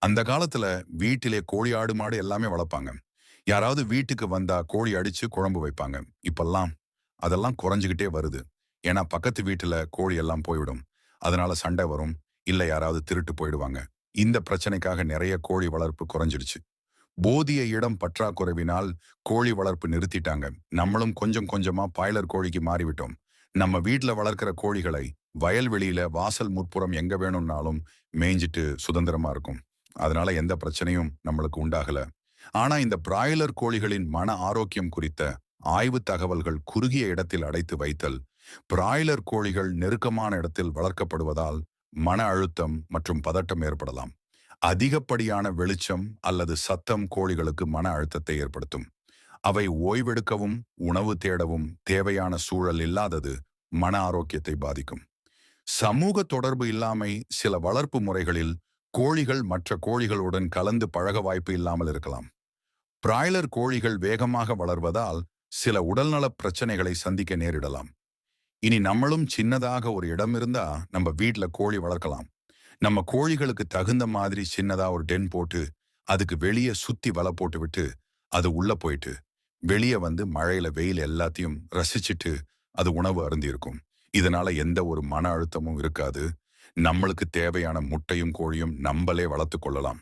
அந்த காலத்துல வீட்டிலே கோழி, ஆடு, மாடு எல்லாமே வளர்ப்பாங்க. யாராவது வீட்டுக்கு வந்தா கோழி அடிச்சு குழம்பு வைப்பாங்க. இப்பல்லாம் அதெல்லாம் குறைஞ்சுகிட்டே வருது. ஏன்னா பக்கத்து வீட்டுல கோழி எல்லாம் போய்விடும். அதனால சண்டை வரும். இல்ல யாராவது திருட்டு போயிடுவாங்க. இந்த பிரச்சனைக்காக நிறைய கோழி வளர்ப்பு குறைஞ்சிடுச்சு. போதிய இடம் பற்றாக்குறைவினால் கோழி வளர்ப்பு நிறுத்திட்டாங்க. நம்மளும் கொஞ்சம் கொஞ்சமா பாய்லர் கோழிக்கு மாறிவிட்டோம். நம்ம வீட்ல வளர்க்கிற கோழிகளை வயல்வெளியில வாசல் முற்புறம் எங்க வேணும்னாலும் மேய்ஞ்சிட்டு சுதந்திரமா இருக்கும். அதனால எந்த பிரச்சனையும் நம்மளுக்கு உண்டாகல. ஆனா இந்த பிராய்லர் கோழிகளின் மன ஆரோக்கியம் குறித்த ஆய்வு தகவல்கள் குறுகிய இடத்தில் அடைத்து வைத்தல், பிராய்லர் கோழிகள் நெருக்கமான இடத்தில் வளர்க்கப்படுவதால் மன அழுத்தம் மற்றும் பதட்டம் ஏற்படலாம். அதிகப்படியான வெளிச்சம் அல்லது சத்தம் கோழிகளுக்கு மன அழுத்தத்தை ஏற்படுத்தும். அவை ஓய்வெடுக்கவும் உணவு தேடவும் தேவையான சூழல் இல்லாதது மன ஆரோக்கியத்தை பாதிக்கும். சமூக தொடர்பு இல்லாமை சில வளர்ப்பு முறைகளில் கோழிகள் மற்ற கோழிகளுடன் கலந்து பழக வாய்ப்பு இல்லாமல் இருக்கலாம். பிராய்லர் கோழிகள் வேகமாக வளர்வதால் சில உடல்நலப் பிரச்சனைகளை சந்திக்க நேரிடலாம். இனி நம்மளும் சின்னதாக ஒரு இடம் இருந்தா நம்ம வீட்ல கோழி வளர்க்கலாம். நம்ம கோழிகளுக்கு தகுந்த மாதிரி சின்னதா ஒரு டென் போட்டு அதுக்கு வெளியே சுத்தி வலை போட்டு விட்டு அது உள்ள போயிட்டு வெளியே வந்து மழையில வெயில் எல்லாத்தையும் ரசிச்சுட்டு அது உணவு அருந்தி இருக்கும். இதனால எந்த ஒரு மன அழுத்தமும் இருக்காது. நம்மளுக்கு தேவையான முட்டையும் கோழியும் நம்மளே வளர்த்து கொள்ளலாம்.